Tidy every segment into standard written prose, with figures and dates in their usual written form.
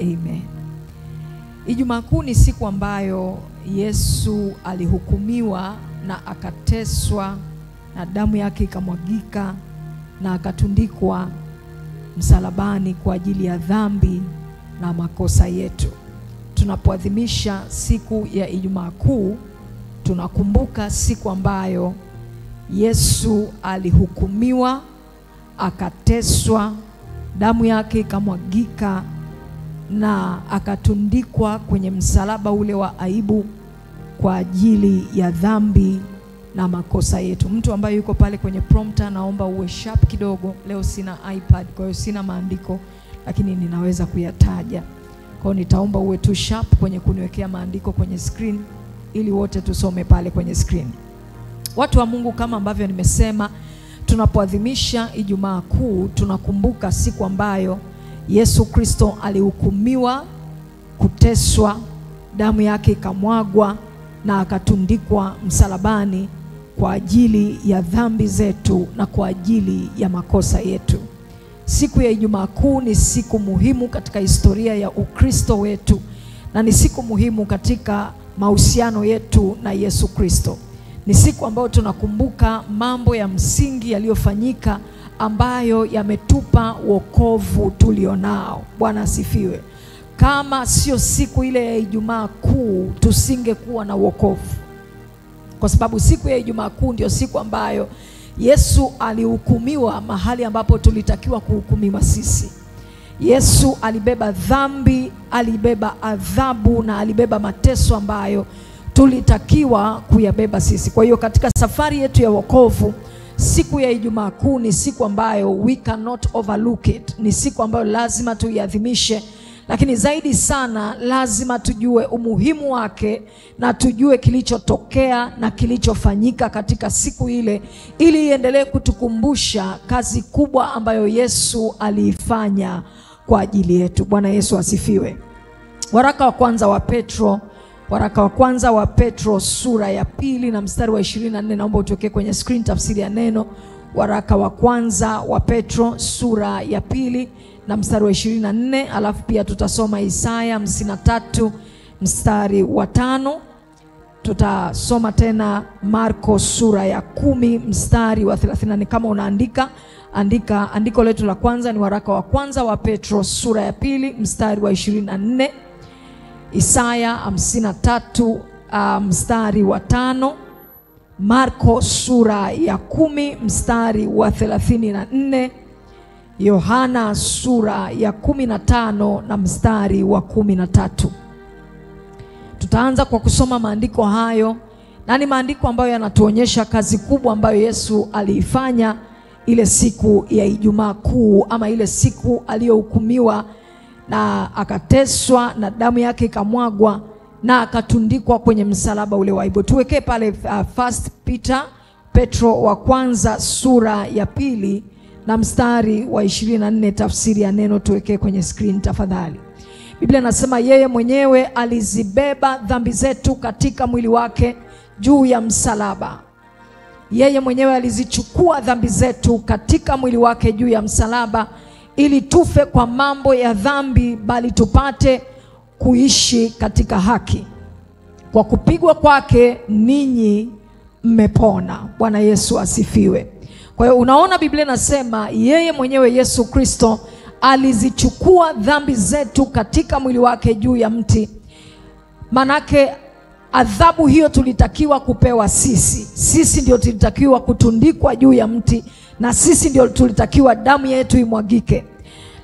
Amen. Ijumaa Kuu ni siku ambayo Yesu alihukumiwa na akateswa na damu yake ikamwagika na akatundikwa msalabani kwa ajili ya dhambi na makosa yetu. Tunapoadhimisha siku ya Ijumaa Kuu, tunakumbuka siku ambayo Yesu alihukumiwa, akateswa, damu yake ikamwagika na akatundikwa kwenye msalaba ule wa aibu kwa ajili ya dhambi na makosa yetu. Mtu ambaye yuko pale kwenye prompter, naomba uwe sharp kidogo. Leo sina iPad, kwa hiyo sina maandiko, lakini ninaweza kuyataja. Kwa hiyo nitaomba uwe tu sharp kwenye kuniwekea maandiko kwenye screen ili wote tusome pale kwenye screen. Watu wa Mungu, kama ambavyo nimesema, tunapoadhimisha Ijumaa Kuu tunakumbuka siku ambayo Yesu Kristo alihukumiwa, kuteswa, damu yake ikamwagwa na akatundikwa msalabani kwa ajili ya dhambi zetu na kwa ajili ya makosa yetu. Siku ya Ijumaa Kuu ni siku muhimu katika historia ya Ukristo wetu na ni siku muhimu katika mahusiano yetu na Yesu Kristo. Ni siku ambayo tunakumbuka mambo ya msingi yaliyofanyika ambayo yametupa wokovu tulionao. Bwana asifiwe. Kama sio siku ile ya Ijumaa Kuu, tusingekuwa na wokovu. Kwa sababu siku ya Ijumaa Kuu ndio siku ambayo Yesu alihukumiwa mahali ambapo tulitakiwa kuhukumiwa sisi. Yesu alibeba dhambi, alibeba adhabu na alibeba mateso ambayo tulitakiwa kuyabeba sisi. Kwa hiyo katika safari yetu ya wokovu, siku ya Ijumaa Kuu ni siku ambayo we cannot overlook it. Ni siku ambayo lazima tuiadhimishe, lakini zaidi sana lazima tujue umuhimu wake na tujue kilichotokea na kilichofanyika katika siku ile, ili iendelee kutukumbusha kazi kubwa ambayo Yesu aliifanya kwa ajili yetu. Bwana Yesu asifiwe. Waraka wa kwanza wa Petro sura ya 2 na mstari wa 24, naomba utokee kwenye screen tafsiri ya neno. Waraka wa kwanza wa Petro sura ya 2 na mstari wa 24, alafu pia tutasoma Isaya 53 mstari wa 5. Tutasoma tena Marko sura ya 10 mstari wa 34. Kama unaandika, andiko letu la kwanza ni waraka wa kwanza wa Petro sura ya 2 mstari wa 24, Isaya 53 mstari wa 5, Marko sura ya 10 mstari wa 34, Yohana sura ya 15 na mstari wa 13. Tutaanza kwa kusoma maandiko hayo, na ni maandiko ambayo yanatuonyesha kazi kubwa ambayo Yesu aliifanya ile siku ya Ijumaa Kuu, ama ile siku aliyohukumiwa na akateswa na damu yake ikamwagwa na akatundikwa kwenye msalaba ule wa aibu. Tuwekee pale First Petro wa kwanza sura ya 2 na mstari wa 24, tafsiri ya neno, tuwekee kwenye screen tafadhali. Biblia inasema, yeye mwenyewe alizibeba dhambi zetu katika mwili wake juu ya msalaba. Yeye mwenyewe alizichukua dhambi zetu katika mwili wake juu ya msalaba, ili tufe kwa mambo ya dhambi, bali tupate kuishi katika haki. Kwa kupigwa kwake ninyi mmepona. Bwana Yesu asifiwe. Kwa hiyo unaona Biblia inasema yeye mwenyewe Yesu Kristo alizichukua dhambi zetu katika mwili wake juu ya mti. Manake adhabu hiyo tulitakiwa kupewa sisi. Sisi ndio tulitakiwa kutundikwa juu ya mti, na sisi ndio tulitakiwa damu yetu imwagike.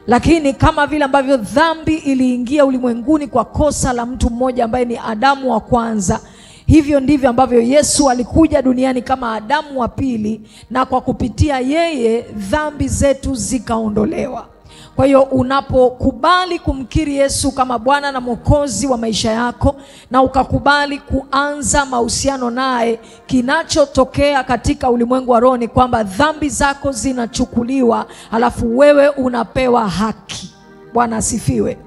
Lakini kama vile ambavyo dhambi iliingia ulimwenguni kwa kosa la mtu mmoja ambaye ni Adamu wa kwanza, hivyo ndivyo ambavyo Yesu alikuja duniani kama Adamu wa pili, na kwa kupitia yeye dhambi zetu zikaondolewa. Kwa hiyo unapokubali kumkiri Yesu kama Bwana na Mwokozi wa maisha yako, na ukakubali kuanza mahusiano naye, kinachotokea katika ulimwengu wa roho ni kwamba dhambi zako zinachukuliwa, alafu wewe unapewa haki. Bwana asifiwe.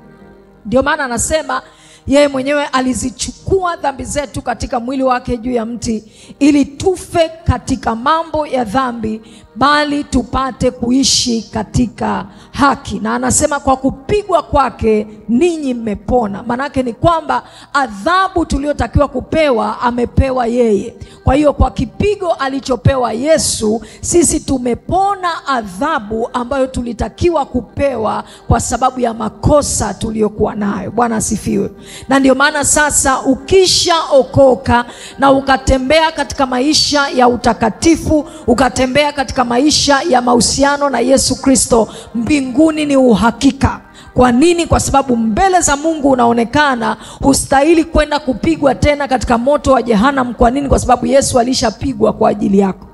Ndio maana anasema yeye mwenyewe alizichukua alichukua dhambi zetu katika mwili wake juu ya mti, ili tufe katika mambo ya dhambi, bali tupate kuishi katika haki. Na anasema kwa kupigwa kwake ninyi mmepona. Manake ni kwamba adhabu tuliyotakiwa kupewa amepewa yeye. Kwa hiyo kwa kipigo alichopewa Yesu, sisi tumepona adhabu ambayo tulitakiwa kupewa kwa sababu ya makosa tuliyokuwa nayo. Bwana asifiwe. Na ndio maana sasa ukishaokoka na ukatembea katika maisha ya utakatifu, ukatembea katika maisha ya mahusiano na Yesu Kristo, mbinguni ni uhakika. Kwa nini? Kwa sababu mbele za Mungu unaonekana hustahili kwenda kupigwa tena katika moto wa Jehanamu. Kwa nini? Kwa sababu Yesu alishapigwa kwa ajili yako.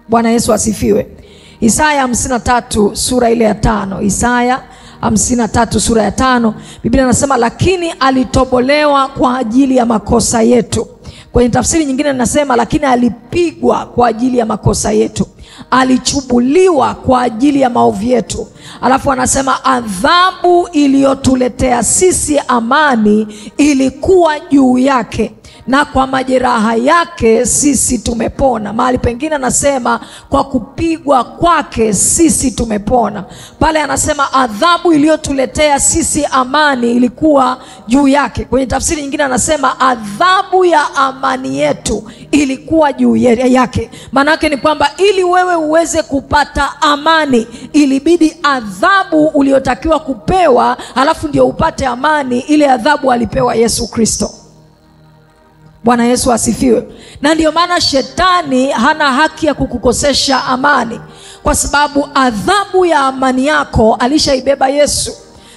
Bwana Yesu asifiwe. Isaya 53 sura ile ya 5. Isaya 53 sura ya 5, Biblia inasema lakini alitobolewa kwa ajili ya makosa yetu. Kwenye tafsiri nyingine inasema lakini alipigwa kwa ajili ya makosa yetu, alichubuliwa kwa ajili ya maovu yetu. Alafu anasema adhabu iliyotuletea sisi amani ilikuwa juu yake, na kwa majeraha yake sisi tumepona. Mahali pengine anasema kwa kupigwa kwake sisi tumepona. Pale anasema adhabu iliyotuletea sisi amani ilikuwa juu yake. Kwenye tafsiri nyingine anasema adhabu ya amani yetu ilikuwa juu yake. Maana yake ni kwamba ili wewe uweze kupata amani, ilibidi adhabu uliyotakiwa kupewa alafu ndio upate amani. Ile adhabu alipewa Yesu Kristo. Bwana Yesu asifiwe. Na ndio maana shetani hana haki ya kukukosesha amani, kwa sababu adhabu ya amani yako alishaibeba Yesu.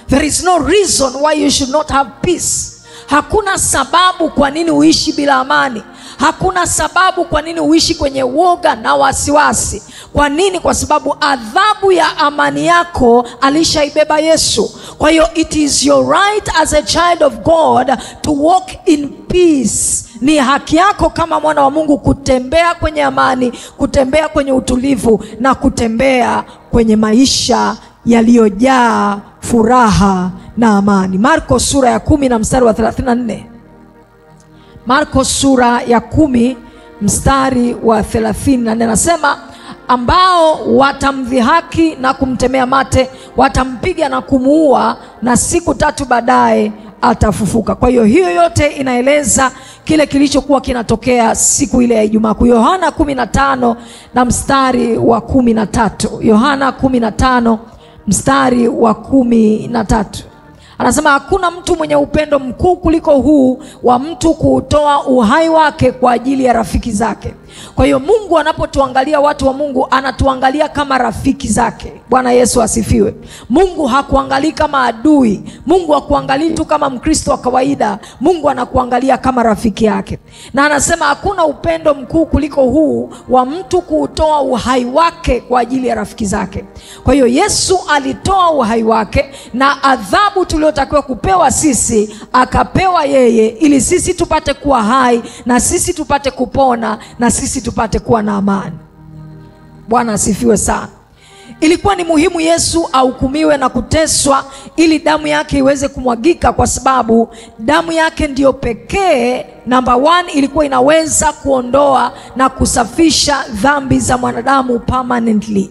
There is no reason why you should not have peace. Hakuna sababu kwa nini uishi bila amani. Hakuna sababu kwa nini uishi kwenye woga na wasiwasi. Kwa nini? Kwa sababu adhabu ya amani yako alishaibeba Yesu. Kwa hiyo it is your right as a child of God to walk in peace. Ni haki yako kama mwana wa Mungu kutembea kwenye amani, kutembea kwenye utulivu, na kutembea kwenye maisha yaliyojaa furaha na amani. Marko sura ya 10 na mstari wa 34. Marko sura ya 10 mstari wa 34 anasema ambao watamdhihaki na kumtemea mate, watampiga na kumuua, na siku 3 baadaye atafufuka. Kwa hiyo hiyo yote inaeleza kile kilichokuwa kinatokea siku ile ya Ijumaa. Yohana 15 na mstari wa 13. Yohana 15 mstari wa 13. Anasema hakuna mtu mwenye upendo mkuu kuliko huu wa mtu kuutoa uhai wake kwa ajili ya rafiki zake. Kwa hiyo Mungu anapotuangalia watu wa Mungu, anatuangalia kama rafiki zake. Bwana Yesu asifiwe. Mungu hakuangalii kama adui. Mungu hakuangalii tu kama Mkristo wa kawaida. Mungu anakuangalia kama rafiki yake. Na anasema hakuna upendo mkuu kuliko huu wa mtu kuutoa uhai wake kwa ajili ya rafiki zake. Kwa hiyo Yesu alitoa uhai wake, na adhabu tuliyotakiwa kupewa sisi akapewa yeye, ili sisi tupate kuwa hai, na sisi tupate kupona, na sisi tupate kuwa na amani. Bwana asifiwe sana. Ilikuwa ni muhimu Yesu ahukumiwe na kuteswa ili damu yake iweze kumwagika, kwa sababu damu yake ndiyo pekee, number 1, ilikuwa inaweza kuondoa na kusafisha dhambi za mwanadamu permanently.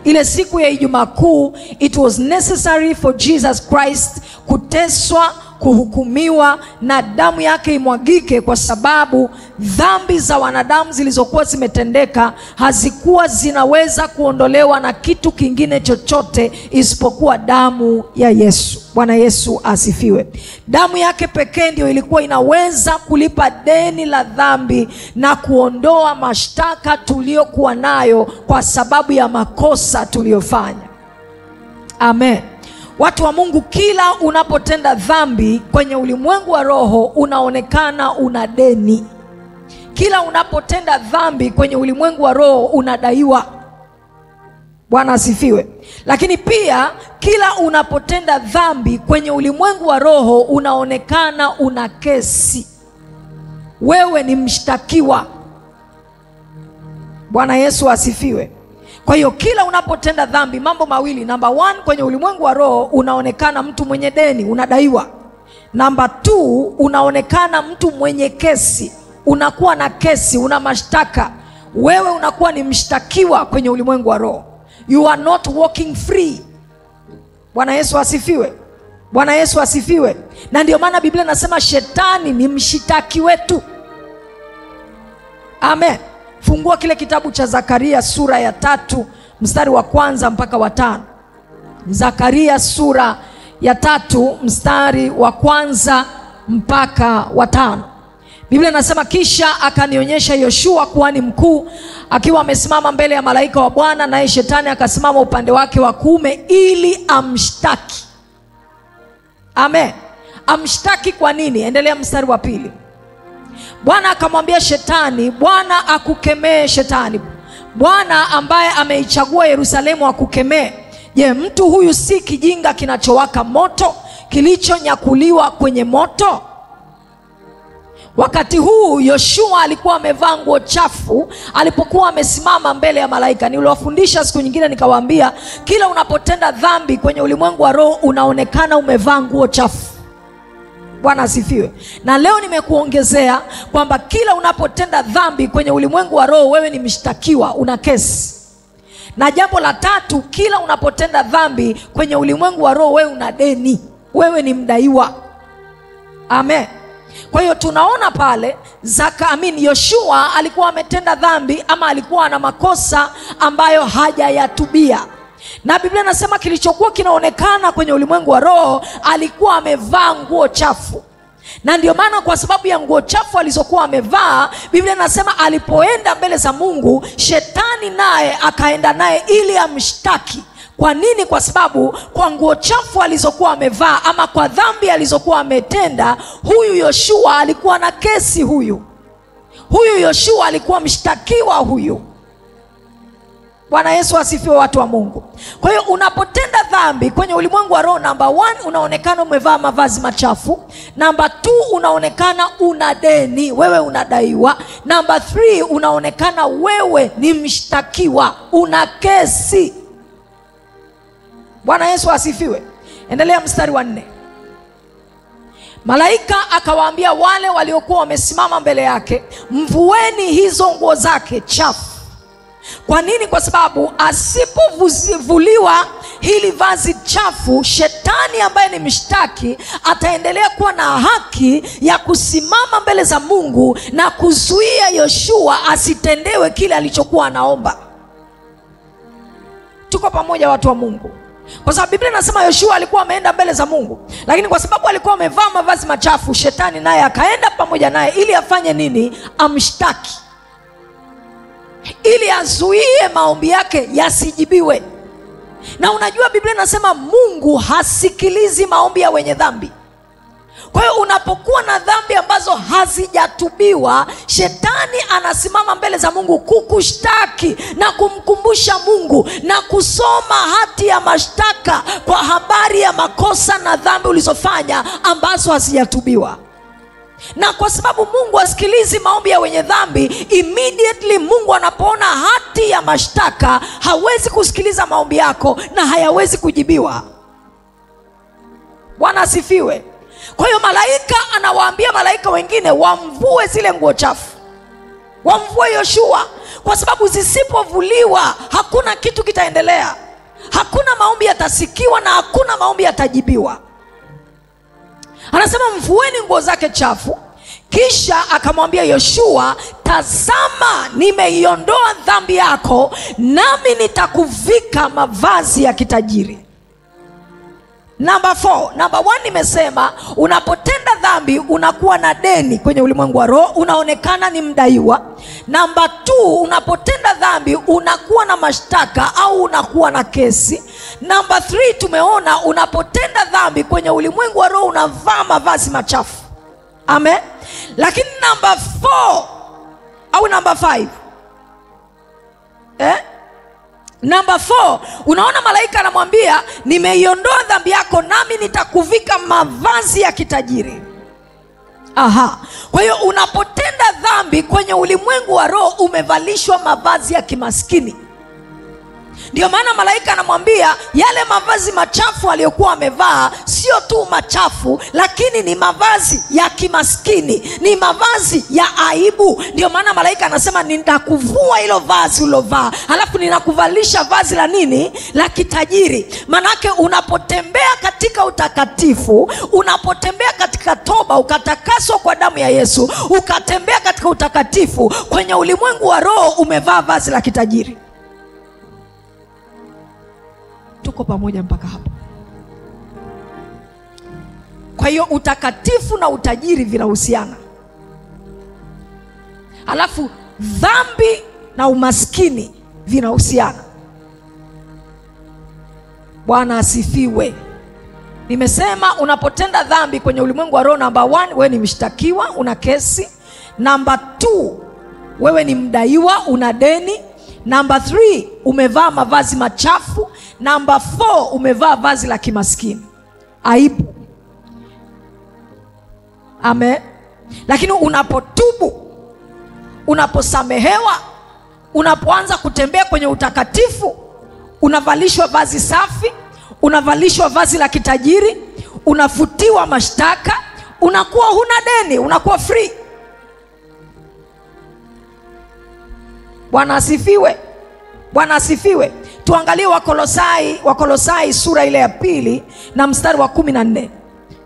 Ile siku ya Ijumaa Kuu, it was necessary for Jesus Christ kuteswa, kuhukumiwa, na damu yake imwagike, kwa sababu dhambi za wanadamu zilizokuwa zimetendeka hazikuwa zinaweza kuondolewa na kitu kingine chochote isipokuwa damu ya Yesu. Bwana Yesu asifiwe. Damu yake pekee ndio ilikuwa inaweza kulipa deni la dhambi na kuondoa mashtaka tuliyokuwa nayo kwa sababu ya makosa tuliyofanya. Amen. Watu wa Mungu, kila unapotenda dhambi kwenye ulimwengu wa roho unaonekana una deni. Kila unapotenda dhambi kwenye ulimwengu wa roho unadaiwa. Bwana asifiwe. Lakini pia kila unapotenda dhambi kwenye ulimwengu wa roho unaonekana una kesi. Wewe ni mshtakiwa. Bwana Yesu asifiwe. Kwa hiyo kila unapotenda dhambi, mambo mawili. Number 1, kwenye ulimwengu wa roho unaonekana mtu mwenye deni, unadaiwa. Namba 2, unaonekana mtu mwenye kesi. Unakuwa na kesi, una mashtaka. Wewe unakuwa ni mshtakiwa kwenye ulimwengu wa roho. You are not walking free. Bwana Yesu asifiwe. Bwana Yesu asifiwe. Na ndio maana Biblia inasema shetani ni mshitaki wetu. Amen. Fungua kile kitabu cha Zakaria sura ya 3 mstari wa 1 mpaka wa 5. Zakaria sura ya 3 mstari wa 1 mpaka wa 5. Biblia inasema, kisha akanionyesha Yoshua kuhani mkuu akiwa amesimama mbele ya malaika wa Bwana, naye shetani akasimama upande wake wa kuume ili amshtaki. Amen. Amshtaki kwa nini? Endelea mstari wa 2. Bwana akamwambia shetani, Bwana akukemee Shetani, Bwana ambaye ameichagua Yerusalemu akukemee. Je, mtu huyu si kijinga kinachowaka moto, kilichonyakuliwa kwenye moto? Wakati huu Yoshua alikuwa amevaa nguo chafu alipokuwa amesimama mbele ya malaika. Niliwafundisha siku nyingine nikawaambia, kila unapotenda dhambi kwenye ulimwengu wa roho unaonekana umevaa nguo chafu. Bwana asifiwe. Na leo nimekuongezea kwamba kila unapotenda dhambi kwenye ulimwengu wa roho wewe ni mshtakiwa, una kesi. Na jambo la 3, kila unapotenda dhambi kwenye ulimwengu wa roho wewe una deni, wewe ni mdaiwa. Amen. Kwa hiyo tunaona pale Yoshua alikuwa ametenda dhambi, ama alikuwa na makosa ambayo hajayatubia. Na Biblia inasema kilichokuwa kinaonekana kwenye ulimwengu wa roho, alikuwa amevaa nguo chafu. Na ndio maana kwa sababu ya nguo chafu alizokuwa amevaa, Biblia inasema alipoenda mbele za Mungu, shetani naye akaenda naye ili amshtaki. Kwa nini? Kwa sababu kwa nguo chafu alizokuwa amevaa, ama kwa dhambi alizokuwa ametenda, huyu Yoshua alikuwa na kesi. Huyu Yoshua alikuwa mshtakiwa huyu. Bwana Yesu asifiwe, watu wa Mungu. Kwa hiyo unapotenda dhambi kwenye ulimwengu wa roho, namba 1 unaonekana umevaa mavazi machafu. Namba 2 unaonekana una deni, wewe unadaiwa. Namba 3 unaonekana wewe ni mshtakiwa, una kesi. Bwana Yesu asifiwe. Endelea mstari wa 4. Malaika akawaambia wale waliokuwa wamesimama mbele yake, mvueni hizo nguo zake chafu. Kwa nini? Kwa sababu asipovuliwa hili vazi chafu, shetani ambaye ni mshtaki ataendelea kuwa na haki ya kusimama mbele za Mungu na kuzuia Yoshua asitendewe kile alichokuwa anaomba. Tuko pamoja, watu wa Mungu? Kwa sababu Biblia inasema Yoshua alikuwa ameenda mbele za Mungu, lakini kwa sababu alikuwa amevaa mavazi machafu, shetani naye akaenda pamoja naye ili afanye nini? Amshtaki, ili azuie maombi yake yasijibiwe. Na unajua Biblia inasema Mungu hasikilizi maombi ya wenye dhambi. Kwa hiyo unapokuwa na dhambi ambazo hazijatubiwa, shetani anasimama mbele za Mungu kukushtaki na kumkumbusha Mungu na kusoma hati ya mashtaka kwa habari ya makosa na dhambi ulizofanya ambazo hazijatubiwa. Na kwa sababu Mungu hasikilizi maombi ya wenye dhambi, immediately Mungu anapoona hati ya mashtaka hawezi kusikiliza maombi yako na hayawezi kujibiwa. Bwana asifiwe. Kwa hiyo malaika anawaambia malaika wengine wamvue zile nguo chafu, wamvue Yoshua, kwa sababu zisipovuliwa hakuna kitu kitaendelea, hakuna maombi yatasikiwa na hakuna maombi yatajibiwa. Anasema mvueni nguo zake chafu. Kisha akamwambia Yoshua, tazama nimeiondoa dhambi yako, nami nitakuvika mavazi ya kitajiri. Namba 4, namba 1 nimesema unapotenda dhambi unakuwa na deni kwenye ulimwengu wa roho, unaonekana ni mdaiwa. Namba 2, unapotenda dhambi unakuwa na mashtaka au unakuwa na kesi. Namba 3, tumeona unapotenda dhambi kwenye ulimwengu wa roho unavaa mavazi machafu. Amen. Lakini namba 4 au namba 5, namba 4, unaona malaika anamwambia nimeiondoa dhambi yako, nami nitakuvika mavazi ya kitajiri. Kwa hiyo unapotenda dhambi kwenye ulimwengu wa roho umevalishwa mavazi ya kimaskini. Ndio maana malaika anamwambia yale mavazi machafu aliyokuwa amevaa sio tu machafu, lakini ni mavazi ya kimaskini, ni mavazi ya aibu. Ndio maana malaika anasema nitakuvua hilo vazi ulovaa, halafu ninakuvalisha vazi la nini? La kitajiri. Manake unapotembea katika utakatifu, unapotembea katika toba, ukatakaswa kwa damu ya Yesu, ukatembea katika utakatifu, kwenye ulimwengu wa roho umevaa vazi la kitajiri. Tuko pamoja mpaka hapo? Kwa hiyo utakatifu na utajiri vinahusiana. Alafu dhambi na umaskini vinahusiana. Bwana asifiwe. Nimesema unapotenda dhambi kwenye ulimwengu wa roho, number 1, wewe ni mshtakiwa, una kesi. Number 2, wewe ni mdaiwa, una deni. Number 3, umevaa mavazi machafu. Number 4, umevaa vazi la kimaskini, aibu. Amen. Lakini unapotubu, unaposamehewa, unapoanza kutembea kwenye utakatifu, unavalishwa vazi safi, unavalishwa vazi la kitajiri, unafutiwa mashtaka, unakuwa huna deni, unakuwa free. Bwana asifiwe. Bwana asifiwe. Tuangalie Wakolosai sura ile ya 2 na mstari wa 14.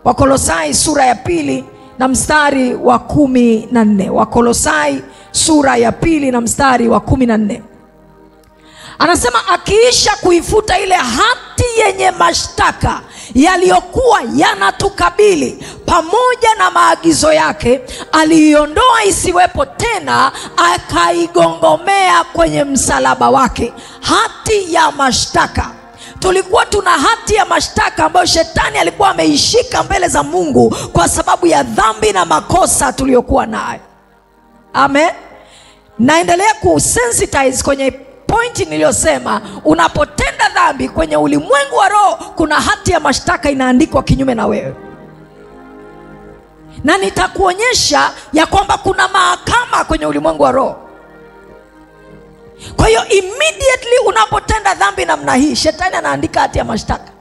Wakolosai sura ya 2 na mstari wa 14. Wakolosai sura ya 2 na mstari wa 14. Anasema akiisha kuifuta ile hati yenye mashtaka yaliyokuwa yanatukabili pamoja na maagizo yake, aliiondoa isiwepo tena, akaigongomea kwenye msalaba wake. Hati ya mashtaka. Tulikuwa tuna hati ya mashtaka ambayo shetani alikuwa ameishika mbele za Mungu kwa sababu ya dhambi na makosa tuliyokuwa nayo. Amen. Naendelea kusensitize kwenye pointi niliyosema, unapotenda dhambi kwenye ulimwengu wa roho, kuna hati ya mashtaka inaandikwa kinyume na wewe. Na nitakuonyesha ya kwamba kuna mahakama kwenye ulimwengu wa roho. Kwa hiyo immediately unapotenda dhambi namna hii, shetani anaandika hati ya mashtaka.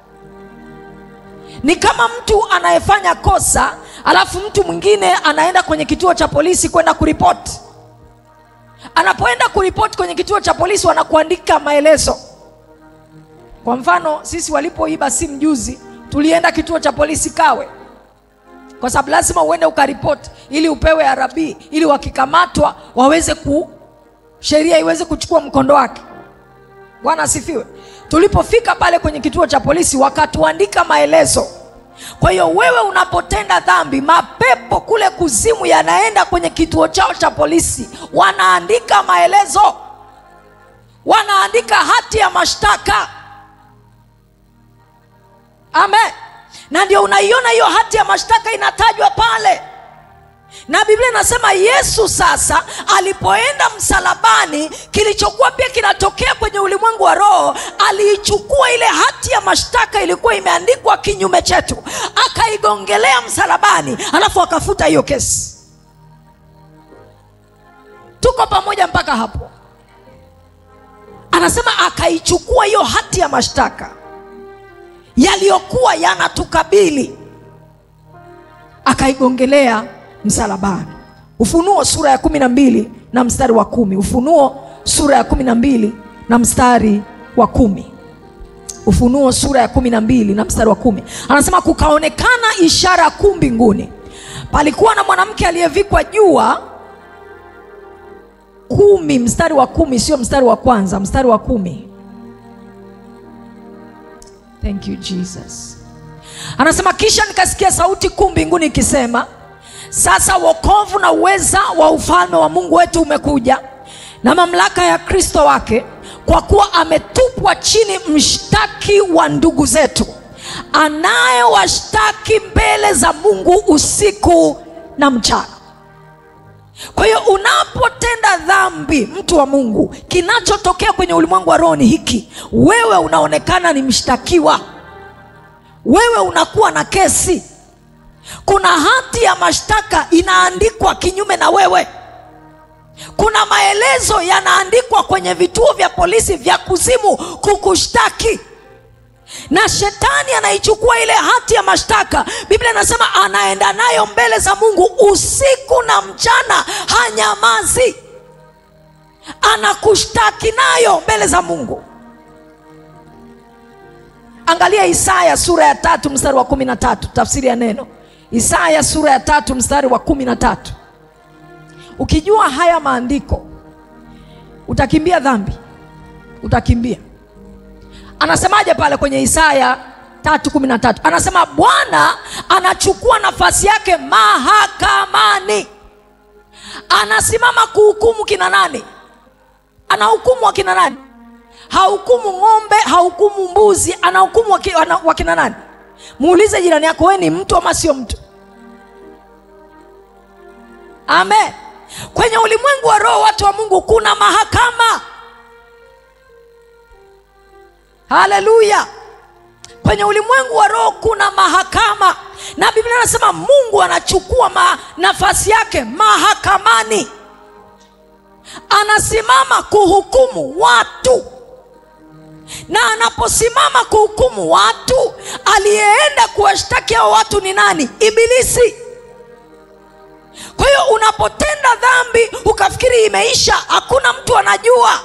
Ni kama mtu anayefanya kosa, alafu mtu mwingine anaenda kwenye kituo cha polisi kwenda kuripoti. Anapoenda kuripoti kwenye kituo cha polisi, wanakuandika maelezo. Kwa mfano, sisi walipoiba simu juzi, tulienda kituo cha polisi Kawe, kwa sababu lazima uende ukaripoti ili upewe RB, ili wakikamatwa waweze sheria iweze kuchukua mkondo wake. Bwana asifiwe. Tulipofika pale kwenye kituo cha polisi, wakatuandika maelezo. Kwa hiyo wewe unapotenda dhambi, mapepo kule kuzimu yanaenda kwenye kituo chao cha polisi, wanaandika maelezo, wanaandika hati ya mashtaka. Amen. Na ndio unaiona hiyo hati ya mashtaka inatajwa pale. Na Biblia inasema Yesu sasa alipoenda msalabani, kilichokuwa pia kinatokea kwenye ulimwengu wa roho, aliichukua ile hati ya mashtaka ilikuwa imeandikwa kinyume chetu, akaigongelea msalabani, alafu akafuta hiyo kesi. Tuko pamoja mpaka hapo? Anasema akaichukua hiyo hati ya mashtaka yaliyokuwa yanatukabili, akaigongelea msalabani. Ufunuo sura ya 12 na mstari wa 10. Ufunuo sura ya 12 na mstari wa 10. Ufunuo sura ya 12 na mstari wa 10. Anasema kukaonekana ishara kuu mbinguni. Palikuwa na mwanamke aliyevikwa jua. 10 mstari wa 10, sio mstari wa kwanza, mstari wa 10. Thank you Jesus. Anasema kisha nikasikia sauti kuu mbinguni ikisema, sasa wokovu na uweza wa ufalme wa Mungu wetu umekuja, na mamlaka ya Kristo wake, kwa kuwa ametupwa chini mshtaki wa ndugu zetu, anayewashtaki mbele za Mungu usiku na mchana. Kwa hiyo unapotenda dhambi, mtu wa Mungu, kinachotokea kwenye ulimwengu wa roho ni hiki: wewe unaonekana ni mshtakiwa, wewe unakuwa na kesi. Kuna hati ya mashtaka inaandikwa kinyume na wewe. Kuna maelezo yanaandikwa kwenye vituo vya polisi vya kuzimu kukushtaki, na shetani anaichukua ile hati ya mashtaka. Biblia inasema anaenda nayo mbele za Mungu usiku na mchana, hanyamazi, anakushtaki nayo mbele za Mungu. Angalia Isaya sura ya 3 mstari wa 13, tafsiri ya neno. Isaya sura ya 3 mstari wa 13. Ukijua haya maandiko utakimbia dhambi, utakimbia. Anasemaje pale kwenye Isaya 3:13? Anasema Bwana anachukua nafasi yake mahakamani. Anasimama kuhukumu kina nani? Anahukumu wakina nani? Hahukumu ng'ombe, hahukumu mbuzi, anahukumu wakina nani? Muulize jirani yako, wewe ni mtu ama sio mtu? Amen. Kwenye ulimwengu wa roho, watu wa Mungu, kuna mahakama. Haleluya. Kwenye ulimwengu wa roho kuna mahakama, na Biblia inasema Mungu anachukua nafasi yake mahakamani. Anasimama kuhukumu watu, na anaposimama kuhukumu watu, aliyeenda kuwashtaki hao watu ni nani? Ibilisi. Kwa hiyo unapotenda dhambi ukafikiri imeisha, hakuna mtu anajua.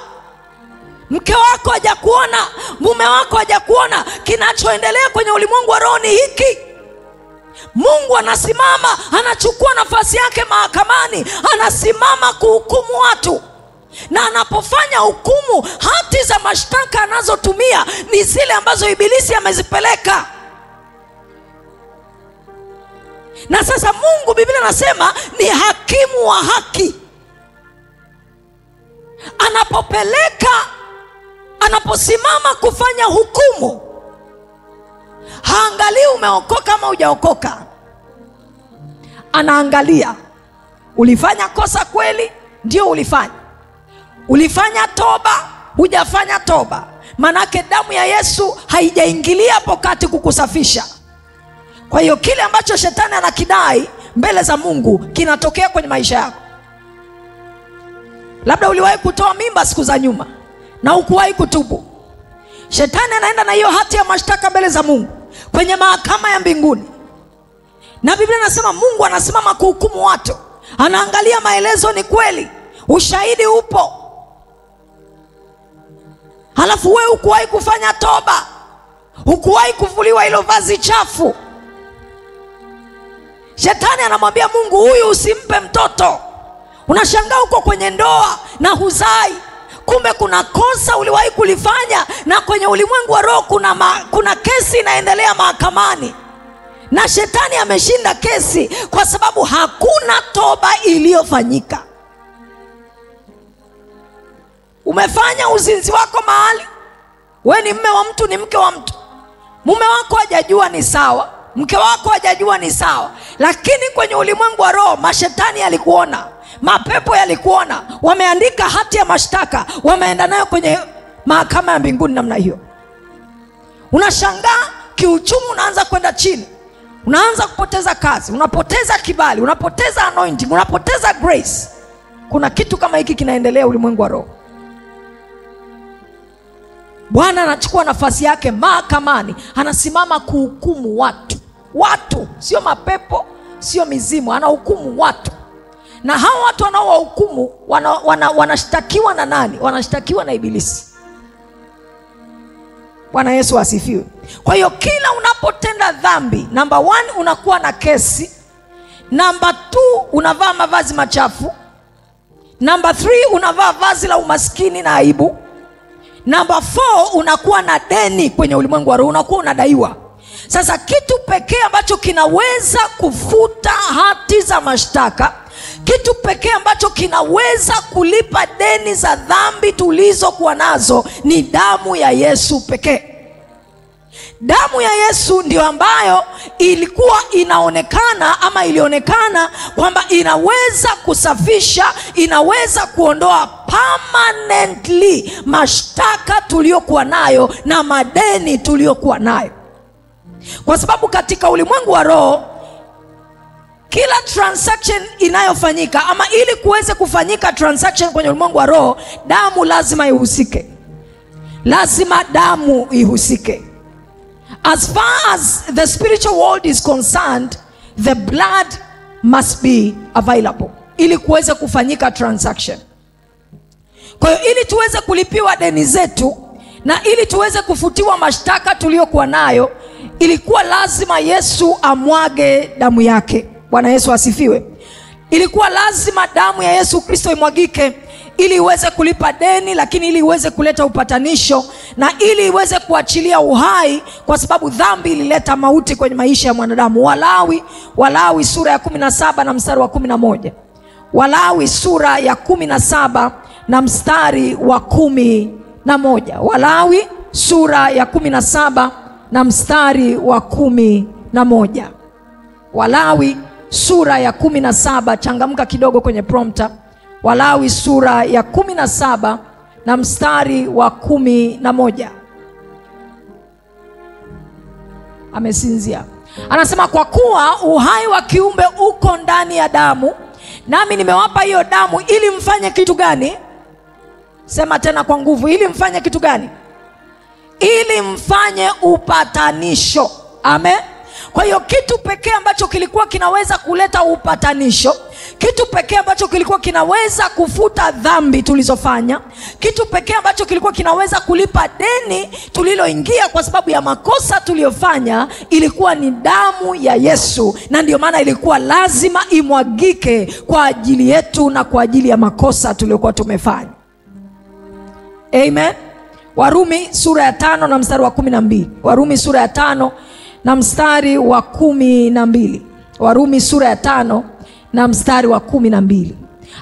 Mke wako hajakuona, mume wako hajakuona. Kinachoendelea kwenye ulimwengu wa roho ni hiki: Mungu anasimama, anachukua nafasi yake mahakamani, anasimama kuhukumu watu. Na anapofanya hukumu, hati za mashtaka anazotumia ni zile ambazo ibilisi amezipeleka. Na sasa Mungu, Biblia inasema, ni hakimu wa haki. Anaposimama kufanya hukumu, haangalii umeokoka ama hujaokoka. Anaangalia ulifanya kosa kweli, ndio ulifanya. Ulifanya toba, hujafanya toba. Manake damu ya Yesu haijaingilia hapo kati kukusafisha. Kwa hiyo kile ambacho shetani anakidai mbele za Mungu kinatokea kwenye maisha yako. Labda uliwahi kutoa mimba siku za nyuma na hukuwahi kutubu. Shetani anaenda na hiyo hati ya mashtaka mbele za Mungu kwenye mahakama ya mbinguni. Na Biblia inasema Mungu anasimama kuhukumu watu. Anaangalia maelezo ni kweli, ushahidi upo. Halafu wewe hukuwahi kufanya toba, hukuwahi kuvuliwa hilo vazi chafu. Shetani anamwambia Mungu, huyu usimpe mtoto. Unashangaa uko kwenye ndoa na huzai, kumbe kuna kosa uliwahi kulifanya. Na kwenye ulimwengu wa roho kuna kesi inaendelea mahakamani, na shetani ameshinda kesi kwa sababu hakuna toba iliyofanyika. Umefanya uzinzi wako mahali, wewe ni mume wa mtu, ni mke wa mtu. Mume wako hajajua ni sawa, mke wako hajajua ni sawa, lakini kwenye ulimwengu wa roho mashetani yalikuona, mapepo yalikuona, wameandika hati ya mashtaka, wameenda nayo kwenye mahakama ya mbinguni namna hiyo. Unashangaa kiuchumi unaanza kwenda chini, unaanza kupoteza kazi, unapoteza kibali, unapoteza anointing, unapoteza grace. Kuna kitu kama hiki kinaendelea ulimwengu wa roho. Bwana anachukua nafasi yake mahakamani, anasimama kuhukumu watu, sio mapepo, sio mizimu, anahukumu watu. Na hao watu wanaowahukumu wanashtakiwa na nani? Wanashtakiwa na ibilisi. Bwana Yesu asifiwe. Kwa hiyo kila unapotenda dhambi, number 1 unakuwa na kesi, number 2 unavaa mavazi machafu, number 3 unavaa vazi la umaskini na aibu, number 4 unakuwa na deni kwenye ulimwengu wa roho, unakuwa unadaiwa. Sasa kitu pekee ambacho kinaweza kufuta hati za mashtaka, kitu pekee ambacho kinaweza kulipa deni za dhambi tulizokuwa nazo ni damu ya Yesu pekee. Damu ya Yesu ndio ambayo ilikuwa inaonekana ama ilionekana kwamba inaweza kusafisha, inaweza kuondoa permanently mashtaka tuliokuwa nayo na madeni tuliokuwa nayo. Kwa sababu katika ulimwengu wa roho kila transaction inayofanyika, ama ili kuweze kufanyika transaction kwenye ulimwengu wa roho, damu lazima ihusike. Lazima damu ihusike. As far as the spiritual world is concerned, the blood must be available ili kuweze kufanyika transaction. Kwa hiyo ili tuweze kulipiwa deni zetu na ili tuweze kufutiwa mashtaka tuliyokuwa nayo, ilikuwa lazima Yesu amwage damu yake. Bwana Yesu asifiwe. Ilikuwa lazima damu ya Yesu Kristo imwagike ili iweze kulipa deni, lakini ili iweze kuleta upatanisho na ili iweze kuachilia uhai, kwa sababu dhambi ilileta mauti kwenye maisha ya mwanadamu. Walawi sura ya 17 na mstari wa 11. Walawi sura ya 17 na mstari wa 11. Walawi sura ya 17 na mstari wa 11. Walawi sura ya 17, changamka kidogo kwenye prompter. Walawi sura ya 17 na mstari wa 11. Amesinzia. Anasema, kwa kuwa uhai wa kiumbe uko ndani ya damu, nami nimewapa hiyo damu ili mfanye kitu gani? Sema tena kwa nguvu. Ili mfanye kitu gani? Ili mfanye upatanisho. Amen. Kwa hiyo kitu pekee ambacho kilikuwa kinaweza kuleta upatanisho, kitu pekee ambacho kilikuwa kinaweza kufuta dhambi tulizofanya, kitu pekee ambacho kilikuwa kinaweza kulipa deni tuliloingia kwa sababu ya makosa tuliyofanya, ilikuwa ni damu ya Yesu. Na ndio maana ilikuwa lazima imwagike kwa ajili yetu na kwa ajili ya makosa tuliyokuwa tumefanya. Amen. Warumi sura ya 5 na mstari wa 12. Warumi sura ya 5 na mstari wa 12. Warumi sura ya 5 na mstari wa 12.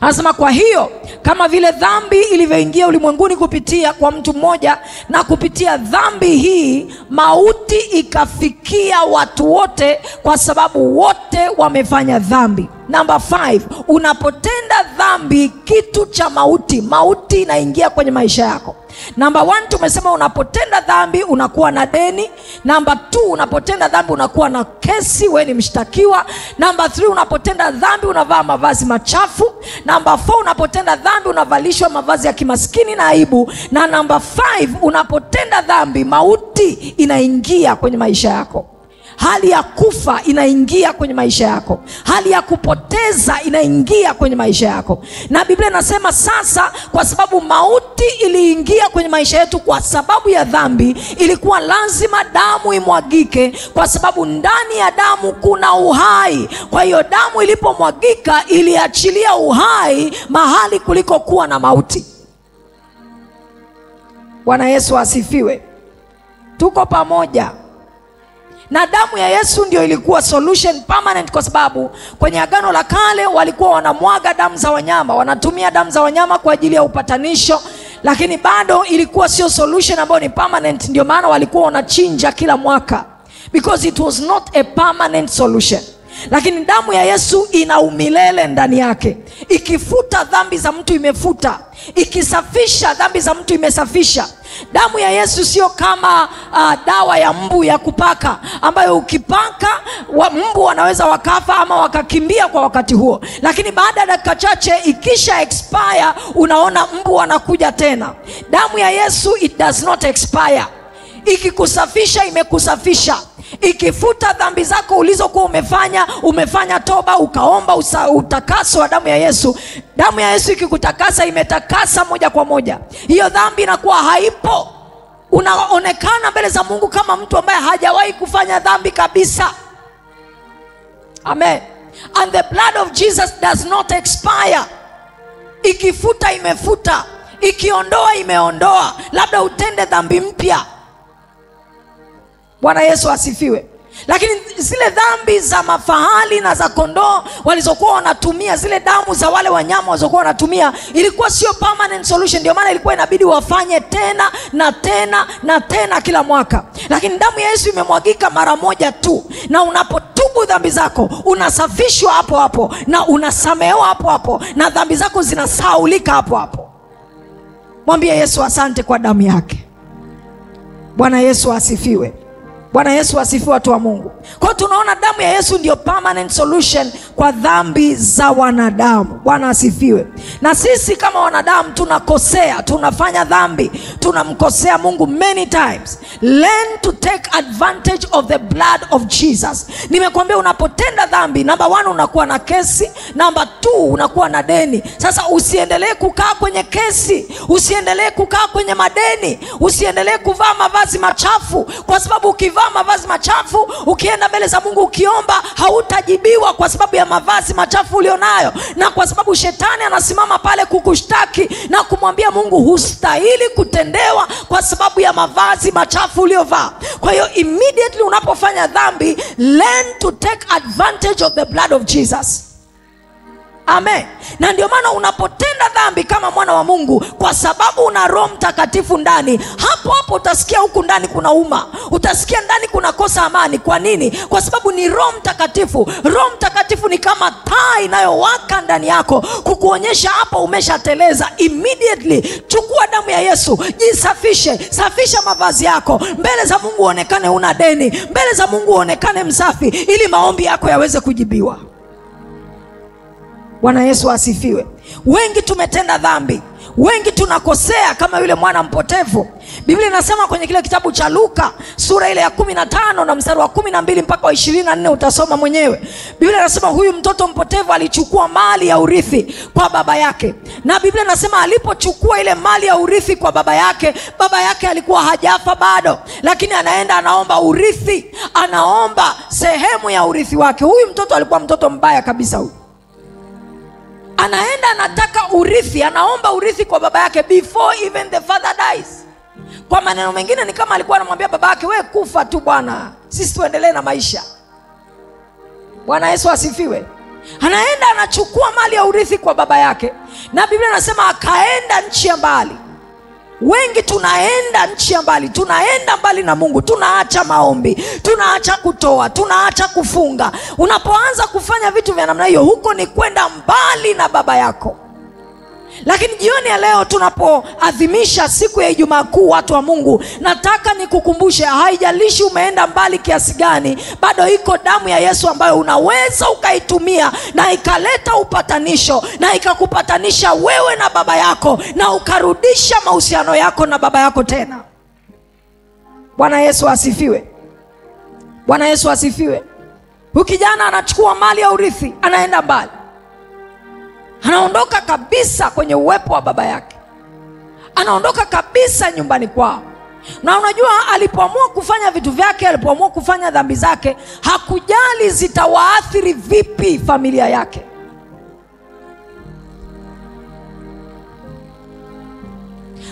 Anasema, kwa hiyo kama vile dhambi ilivyoingia ulimwenguni kupitia kwa mtu mmoja, na kupitia dhambi hii mauti ikafikia watu wote, kwa sababu wote wamefanya dhambi. Number 5, unapotenda dhambi, kitu cha mauti inaingia kwenye maisha yako. Number 1, tumesema unapotenda dhambi unakuwa na deni. Number 2, unapotenda dhambi unakuwa na kesi, wewe ni mshtakiwa. Number 3, unapotenda dhambi unavaa mavazi machafu. Number 4, unapotenda dhambi unavalishwa mavazi ya kimaskini na aibu. Na number 5, unapotenda dhambi mauti inaingia kwenye maisha yako. Hali ya kufa inaingia kwenye maisha yako. Hali ya kupoteza inaingia kwenye maisha yako. Na Biblia inasema sasa, kwa sababu mauti iliingia kwenye maisha yetu kwa sababu ya dhambi, ilikuwa lazima damu imwagike, kwa sababu ndani ya damu kuna uhai. Kwa hiyo damu ilipomwagika iliachilia uhai mahali kuliko kuwa na mauti. Bwana Yesu asifiwe. Tuko pamoja. Na damu ya Yesu ndio ilikuwa solution permanent, kwa sababu kwenye Agano la Kale walikuwa wanamwaga damu za wanyama, wanatumia damu za wanyama kwa ajili ya upatanisho, lakini bado ilikuwa sio solution ambayo ni permanent. Ndio maana walikuwa wanachinja kila mwaka, because it was not a permanent solution. Lakini damu ya Yesu ina umilele ndani yake. Ikifuta dhambi za mtu imefuta, ikisafisha dhambi za mtu imesafisha. Damu ya Yesu sio kama dawa ya mbu ya kupaka, ambayo ukipaka mbu wanaweza wakafa ama wakakimbia kwa wakati huo, lakini baada ya dakika chache ikisha expire unaona mbu wanakuja tena. Damu ya Yesu, it does not expire. Ikikusafisha imekusafisha. Ikifuta dhambi zako ulizokuwa umefanya toba, ukaomba utakaso wa damu ya Yesu. Damu ya Yesu ikikutakasa, imetakasa moja kwa moja. Hiyo dhambi inakuwa haipo. Unaonekana mbele za Mungu kama mtu ambaye hajawahi kufanya dhambi kabisa. Amen. And the blood of Jesus does not expire. Ikifuta imefuta, ikiondoa imeondoa. Labda utende dhambi mpya. Bwana Yesu asifiwe. Lakini zile dhambi za mafahali na za kondoo walizokuwa wanatumia, zile damu za wale wanyama walizokuwa wanatumia, ilikuwa sio permanent solution. Ndio maana ilikuwa inabidi wafanye tena na tena na tena kila mwaka. Lakini damu ya Yesu imemwagika mara moja tu, na unapotubu dhambi zako unasafishwa hapo hapo, na unasamehewa hapo hapo, na dhambi zako zinasahaulika hapo hapo. Mwambie Yesu asante kwa damu yake. Bwana Yesu asifiwe. Bwana Yesu asifiwe, watu wa Mungu. Kwa hiyo tunaona damu ya Yesu ndio permanent solution kwa dhambi za wanadamu. Bwana asifiwe. Na sisi kama wanadamu tunakosea, tunafanya dhambi, tunamkosea Mungu many times. Learn to take advantage of the blood of Jesus. Nimekuambia unapotenda dhambi, number 1 unakuwa na kesi, number 2 unakuwa na deni. Sasa usiendelee kukaa kwenye kesi, usiendelee kukaa kwenye madeni, usiendelee kuvaa mavazi machafu, kwa sababu ukivaa mavazi machafu, ukienda mbele za Mungu ukiomba, hautajibiwa kwa sababu ya mavazi machafu ulionayo, na kwa sababu shetani anasimama pale kukushtaki na kumwambia Mungu hustahili kutendewa kwa sababu ya mavazi machafu uliovaa. Kwa hiyo immediately unapofanya dhambi, learn to take advantage of the blood of Jesus. Amen. Na ndio maana unapotenda dhambi kama mwana wa Mungu, kwa sababu una Roho Mtakatifu ndani, hapo hapo utasikia huku ndani kuna uma, utasikia ndani kuna kosa amani. Kwa nini? Kwa sababu ni Roho Mtakatifu. Roho Mtakatifu ni kama taa inayowaka ndani yako kukuonyesha hapo umeshateleza. Immediately chukua damu ya Yesu, jisafishe, safisha mavazi yako, mbele za Mungu uonekane una deni, mbele za Mungu uonekane msafi, ili maombi yako yaweze kujibiwa. Bwana Yesu asifiwe. Wengi tumetenda dhambi, wengi tunakosea kama yule mwana mpotevu. Biblia inasema kwenye kile kitabu cha Luka sura ile ya 15 na mstari wa 12 mpaka wa 24, utasoma mwenyewe. Biblia inasema huyu mtoto mpotevu alichukua mali ya urithi kwa baba yake. Na Biblia inasema alipochukua ile mali ya urithi kwa baba yake alikuwa hajafa bado, lakini anaenda anaomba urithi, anaomba sehemu ya urithi wake. Huyu mtoto alikuwa mtoto mbaya kabisa huyu. Anaenda anataka urithi, anaomba urithi kwa baba yake before even the father dies. Kwa maneno mengine ni kama alikuwa anamwambia baba yake, wewe kufa tu bwana, sisi tuendelee na maisha. Bwana Yesu asifiwe. Anaenda anachukua mali ya urithi kwa baba yake, na Biblia inasema akaenda nchi ya mbali. Wengi tunaenda nchi ya mbali, tunaenda mbali na Mungu, tunaacha maombi, tunaacha kutoa, tunaacha kufunga. Unapoanza kufanya vitu vya namna hiyo, huko ni kwenda mbali na baba yako. Lakini jioni ya leo tunapoadhimisha siku ya Ijumaa Kuu, watu wa Mungu, nataka nikukumbushe, haijalishi umeenda mbali kiasi gani, bado iko damu ya Yesu ambayo unaweza ukaitumia na ikaleta upatanisho, na ikakupatanisha wewe na baba yako, na ukarudisha mahusiano yako na baba yako tena. Bwana Yesu asifiwe. Bwana Yesu asifiwe. Huyu kijana anachukua mali ya urithi, anaenda mbali, anaondoka kabisa kwenye uwepo wa baba yake, anaondoka kabisa nyumbani kwao. Na unajua, alipoamua kufanya vitu vyake, alipoamua kufanya dhambi zake, hakujali zitawaathiri vipi familia yake.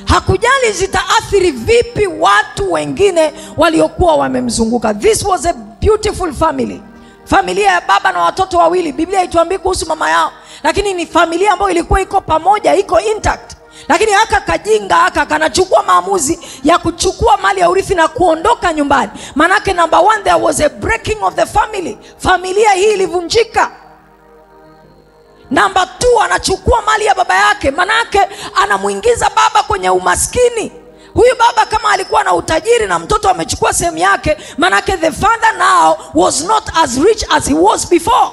Hakujali zitaathiri vipi watu wengine waliokuwa wamemzunguka. This was a beautiful family. Familia ya baba na watoto wawili. Biblia haituambii kuhusu mama yao, lakini ni familia ambayo ilikuwa iko pamoja, iko intact. Lakini haka kajinga kanachukua maamuzi ya kuchukua mali ya urithi na kuondoka nyumbani. Manake number 1, there was a breaking of the family. Familia hii ilivunjika. Number 2, anachukua mali ya baba yake, manake anamuingiza baba kwenye umaskini. Huyu baba kama alikuwa na utajiri na mtoto amechukua sehemu yake, manake the father now was not as rich as he was before.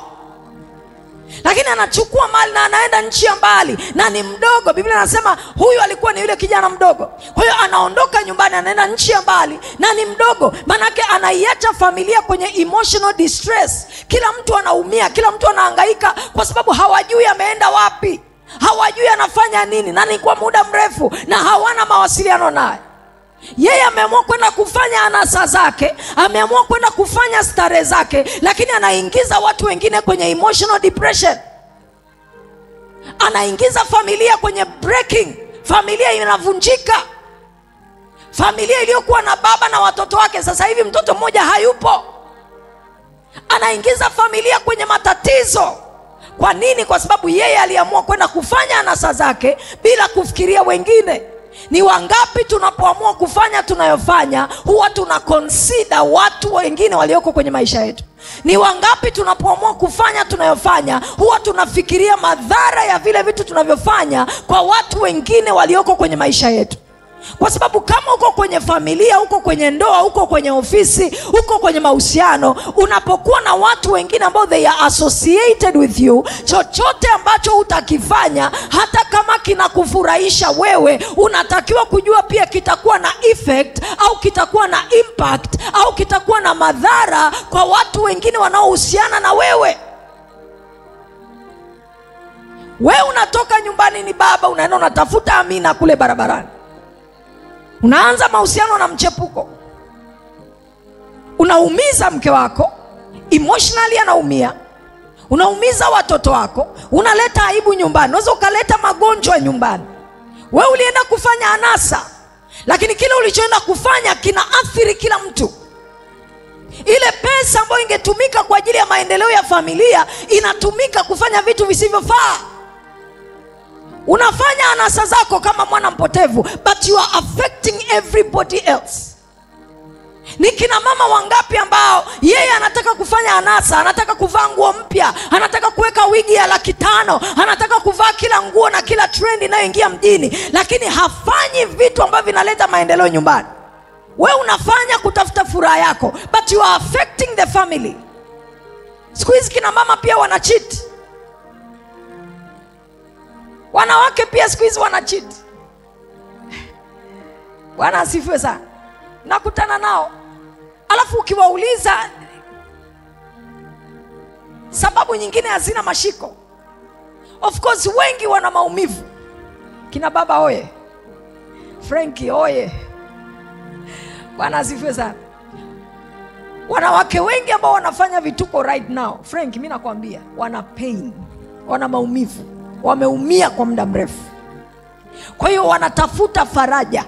Lakini anachukua mali na anaenda nchi ya mbali, na ni mdogo. Biblia inasema huyu alikuwa ni yule kijana mdogo. Kwa hiyo anaondoka nyumbani, anaenda nchi ya mbali, na ni mdogo. Manake anaiacha familia kwenye emotional distress. Kila mtu anaumia, kila mtu anahangaika, kwa sababu hawajui ameenda wapi, hawajui anafanya nini, na ni kwa muda mrefu, na hawana mawasiliano naye. Yeye ameamua kwenda kufanya anasa zake, ameamua kwenda kufanya starehe zake, lakini anaingiza watu wengine kwenye emotional depression. Anaingiza familia kwenye breaking. Familia inavunjika. Familia iliyokuwa na baba na watoto wake, sasa hivi mtoto mmoja hayupo. Anaingiza familia kwenye matatizo. Kwa nini? Kwa sababu yeye aliamua kwenda kufanya anasa zake bila kufikiria wengine. Ni wangapi tunapoamua kufanya tunayofanya, huwa tuna consider watu wengine walioko kwenye maisha yetu? Ni wangapi tunapoamua kufanya tunayofanya, huwa tunafikiria madhara ya vile vitu tunavyofanya kwa watu wengine walioko kwenye maisha yetu? Kwa sababu kama uko kwenye familia, uko kwenye ndoa, uko kwenye ofisi, uko kwenye mahusiano, unapokuwa na watu wengine ambao they are associated with you, chochote ambacho utakifanya, hata kama kinakufurahisha wewe, unatakiwa kujua pia kitakuwa na effect au kitakuwa na impact au kitakuwa na madhara kwa watu wengine wanaohusiana na wewe. Wewe unatoka nyumbani, ni baba, unaenda unatafuta Amina kule barabarani, unaanza mahusiano na mchepuko, unaumiza mke wako emotionally, anaumia, unaumiza watoto wako, unaleta aibu nyumbani, unaweza ukaleta magonjwa nyumbani. Wewe ulienda kufanya anasa, lakini kile ulichoenda kufanya kinaathiri kila mtu. Ile pesa ambayo ingetumika kwa ajili ya maendeleo ya familia inatumika kufanya vitu visivyofaa. Unafanya anasa zako kama mwana mpotevu, but you are affecting everybody else. Ni kina mama wangapi ambao yeye anataka kufanya anasa, anataka kuvaa nguo mpya, anataka kuweka wigi ya 500,000, anataka kuvaa kila nguo na kila trend inayoingia mjini, lakini hafanyi vitu ambavyo vinaleta maendeleo nyumbani. Wewe unafanya kutafuta furaha yako, but you are affecting the family. Siku hizi kina mama pia wanacheat. Wanawake pia siku hizi wanacheat. Bwana asifiwe sana. Nakutana nao, alafu ukiwauliza sababu nyingine hazina mashiko. Of course wengi wana maumivu. Kina baba oye, Frankie oye. Bwana asifiwe sana. Wanawake wengi ambao wanafanya vituko right now, Frankie, mimi nakwambia, wana pain, wana maumivu, wameumia kwa muda mrefu. Kwa hiyo wanatafuta faraja.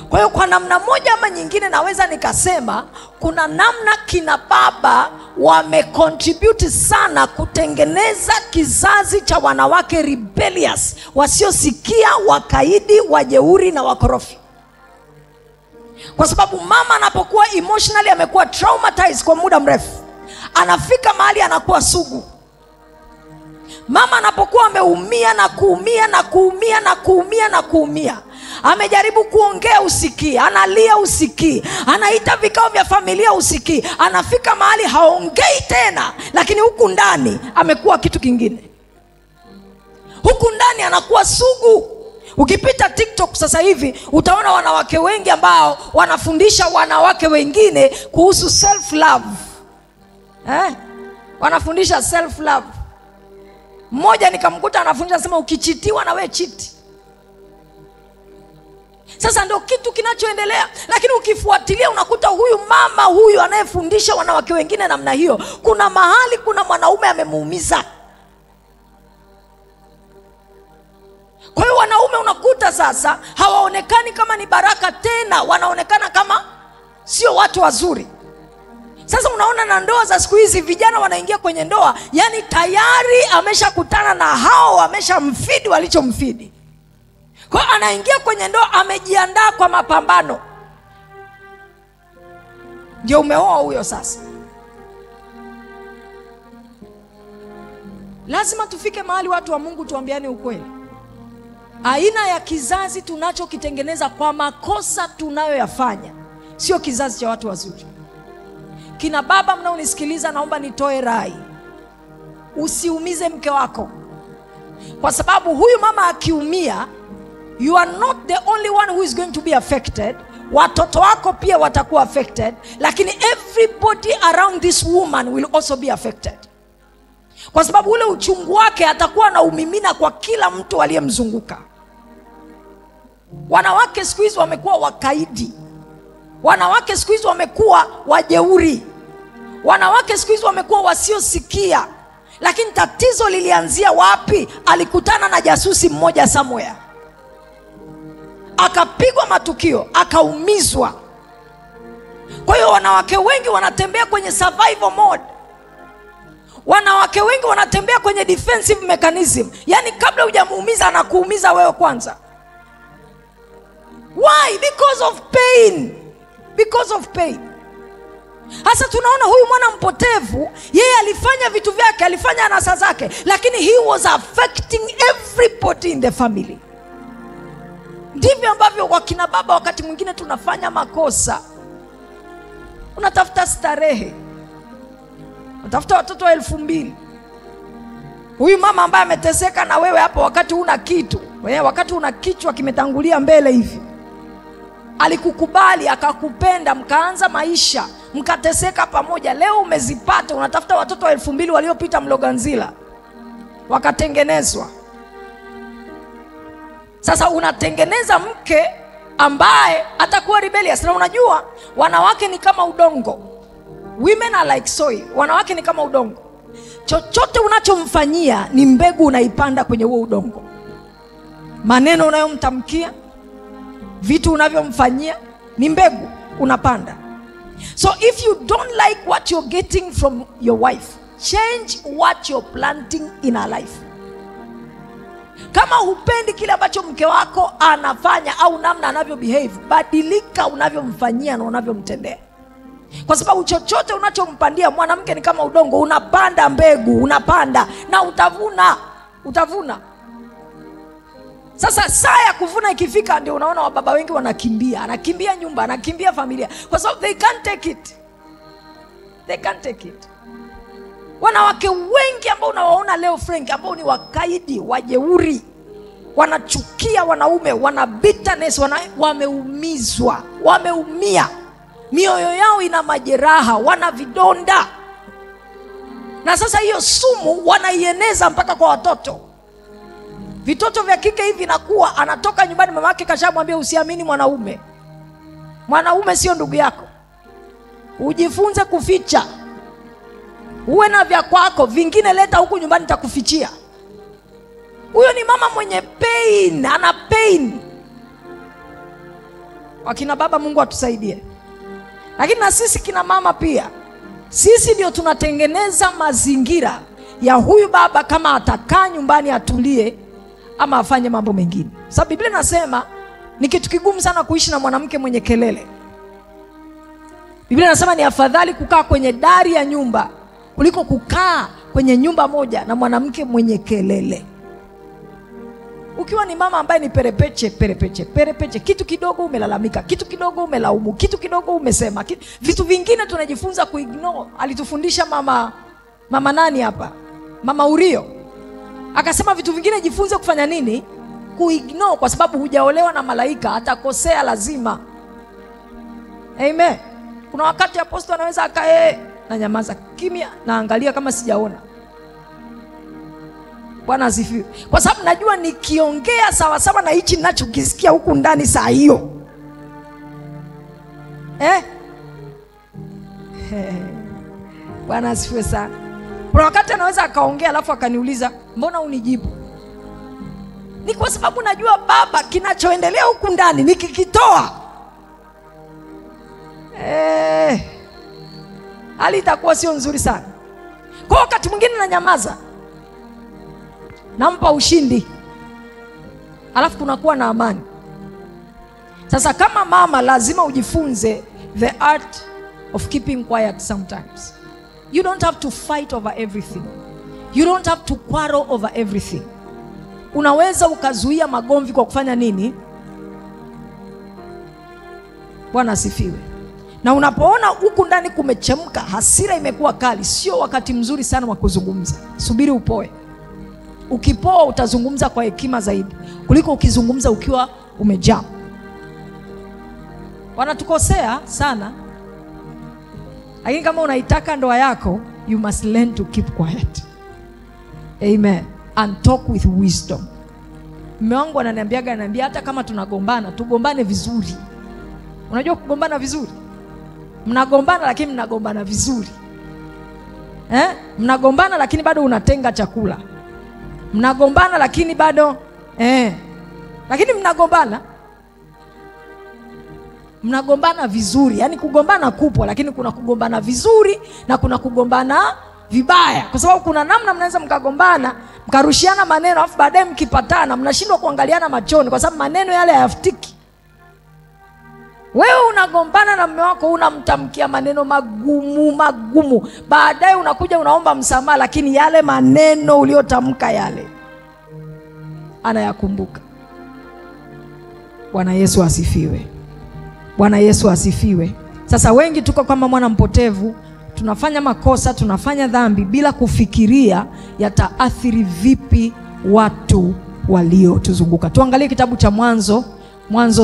Kwa hiyo kwa namna moja ama nyingine naweza nikasema kuna namna kina baba wamecontribute sana kutengeneza kizazi cha wanawake rebellious, wasiosikia, wakaidi, wajeuri na wakorofi. Kwa sababu mama anapokuwa emotionally amekuwa traumatized kwa muda mrefu, anafika mahali anakuwa sugu. Mama anapokuwa ameumia na kuumia na kuumia na kuumia na kuumia, amejaribu kuongea usikii, analia usikii, anaita vikao vya familia usikii, anafika mahali haongei tena, lakini huku ndani amekuwa kitu kingine. Huku ndani anakuwa sugu. Ukipita TikTok sasa hivi utaona wanawake wengi ambao wanafundisha wanawake wengine kuhusu self love. Wanafundisha self love. Mmoja nikamkuta anafundisha, anasema ukichitiwa na wewe chiti. Sasa ndio kitu kinachoendelea, lakini ukifuatilia unakuta huyu mama huyu anayefundisha wanawake wengine namna hiyo, kuna mahali kuna mwanaume amemuumiza. Kwa hiyo wanaume unakuta sasa hawaonekani kama ni baraka tena, wanaonekana kama sio watu wazuri. Sasa unaona na ndoa za siku hizi, vijana wanaingia kwenye ndoa, yani tayari ameshakutana na hao, ameshamfidi walichomfidi. Kwa hiyo anaingia kwenye ndoa amejiandaa kwa mapambano. Ndio umeoa huyo sasa. Lazima tufike mahali watu wa Mungu tuambiane ukweli. Aina ya kizazi tunachokitengeneza kwa makosa tunayoyafanya sio kizazi cha watu wazuri. Kina baba mnaonisikiliza, naomba nitoe rai. Usiumize mke wako. Kwa sababu huyu mama akiumia, you are not the only one who is going to be affected. Watoto wako pia watakuwa affected, lakini everybody around this woman will also be affected. Kwa sababu ule uchungu wake atakuwa na umimina kwa kila mtu aliyemzunguka. Wanawake siku hizi wamekuwa wakaidi. Wanawake siku hizi wamekuwa wajeuri. Wanawake siku hizi wamekuwa wasiosikia. Lakini tatizo lilianzia wapi? Alikutana na jasusi mmoja somewhere, akapigwa matukio, akaumizwa. Kwa hiyo wanawake wengi wanatembea kwenye survival mode. Wanawake wengi wanatembea kwenye defensive mechanism. Yani kabla hujamuumiza anakuumiza wewe kwanza. Why? Because of pain. Because of pain. Hasa tunaona huyu mwana mpotevu, yeye alifanya vitu vyake, alifanya anasa zake, lakini he was affecting everybody in the family. Ndivyo ambavyo wakina baba wakati mwingine tunafanya makosa. Unatafuta starehe, unatafuta watoto wa 2000. Huyu mama ambaye ameteseka na wewe hapo wakati una kitu, wakati una kichwa kimetangulia mbele hivi, alikukubali, akakupenda, mkaanza maisha, mkateseka pamoja. Leo umezipata, unatafuta watoto wa 2000 waliopita Mloganzila wakatengenezwa. Sasa unatengeneza mke ambaye atakuwa rebellious. Na unajua wanawake ni kama udongo. Women are like soil. Wanawake ni kama udongo. Chochote unachomfanyia ni mbegu unaipanda kwenye huo udongo. Maneno unayomtamkia, vitu unavyomfanyia ni mbegu unapanda. So if you don't like what you're getting from your wife, change what you're planting in her life. Kama hupendi kile ambacho mke wako anafanya au namna anavyo behave, badilika unavyomfanyia na unavyomtendea. Kwa sababu chochote unachompandia, mwanamke ni kama udongo, unapanda mbegu, unapanda na utavuna. Sasa saa ya kuvuna ikifika, ndio unaona wababa wengi wanakimbia, anakimbia nyumba, anakimbia familia, kwa sababu they can't take it. Wanawake wengi ambao unawaona leo Frank, ambao ni wakaidi, wajeuri, wanachukia wanaume, wana bitterness, wameumizwa, wameumia, mioyo yao ina majeraha, wana vidonda. Na sasa hiyo sumu wanaieneza mpaka kwa watoto. Vitoto vya kike hivi nakuwa, anatoka nyumbani mama yake kashamwambia usiamini mwanaume. Mwanaume sio ndugu yako. Ujifunze kuficha. Uwe na vya kwako, vingine leta huku nyumbani nitakufichia. Huyo ni mama mwenye pain, ana pain. Wakina baba, Mungu atusaidie. Lakini na sisi kina mama pia, sisi ndio tunatengeneza mazingira ya huyu baba kama atakaa nyumbani atulie ama afanye mambo mengine. Sababu Biblia inasema ni kitu kigumu sana kuishi na mwanamke mwenye kelele. Biblia inasema ni afadhali kukaa kwenye dari ya nyumba kuliko kukaa kwenye nyumba moja na mwanamke mwenye kelele. Ukiwa ni mama ambaye ni perepeche, kitu kidogo umelalamika, kitu kidogo umelaumu, kitu kidogo umesema, vitu vingine tunajifunza kuignore. Alitufundisha mama nani hapa? Mama Urio. Akasema vitu vingine jifunze kufanya nini? Kuignore, kwa sababu hujaolewa na malaika, atakosea lazima. Amen. Kuna wakati apostol anaweza akae na nyamaza kimya, naangalia kama sijaona. Bwana asifiwe. Kwa sababu najua nikiongea sawa sawa na hichi ninachokisikia huku ndani saa hiyo. Bwana asifiwe sana. Kuna wakati anaweza akaongea alafu akaniuliza, mbona unijibu? Ni kwa sababu najua baba, kinachoendelea huku ndani nikikitoa, hali itakuwa sio nzuri sana. Kwa wakati mwingine na nyamaza, nampa ushindi, alafu kunakuwa na amani. Sasa kama mama, lazima ujifunze the art of keeping quiet sometimes. You don't have to fight over everything. You don't have to quarrel over everything. Unaweza ukazuia magomvi kwa kufanya nini? Bwana asifiwe. Na unapoona huku ndani kumechemka, hasira imekuwa kali, sio wakati mzuri sana wa kuzungumza. Subiri upoe. Ukipoa utazungumza kwa hekima zaidi kuliko ukizungumza ukiwa umejaa. Wanatukosea sana. Lakini kama unaitaka ndoa yako, you must learn to keep quiet. Amen. And talk with wisdom. Mume wangu ananiambia hata kama tunagombana, tugombane vizuri. Unajua kugombana vizuri? Mnagombana lakini mnagombana vizuri. Mnagombana lakini bado unatenga chakula. Mnagombana lakini bado lakini mnagombana vizuri. Yaani kugombana kupo, lakini kuna kugombana vizuri na kuna kugombana vibaya. Kwa sababu kuna namna mnaweza mkagombana, mkarushiana maneno, afu baadaye mkipatana mnashindwa kuangaliana machoni kwa sababu maneno yale hayafutiki. Wewe unagombana na mume wako, unamtamkia maneno magumu. Baadaye unakuja unaomba msamaha, lakini yale maneno uliyotamka yale anayakumbuka. Bwana Yesu asifiwe. Bwana Yesu asifiwe. Sasa wengi tuko kama mwana mpotevu, tunafanya makosa, tunafanya dhambi bila kufikiria yataathiri vipi watu waliotuzunguka. Tuangalie kitabu cha Mwanzo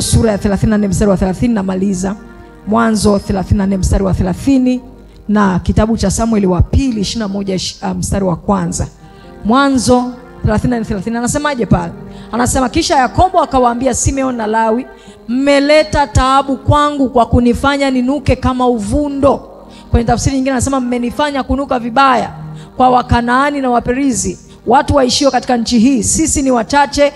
sura ya 34 mstari wa 30 na maliza. Mwanzo 34 mstari wa 30 na kitabu cha Samueli wa pili 21 mstari wa kwanza. Mwanzo 34:30 anasemaje pale? Anasema kisha Yakobo akawaambia Simeon na Lawi, mmeleta taabu kwangu kwa kunifanya ninuke kama uvundo. Kwenye tafsiri nyingine anasema mmenifanya kunuka vibaya kwa Wakanaani na Waperizi, watu waishio katika nchi hii. Sisi ni wachache,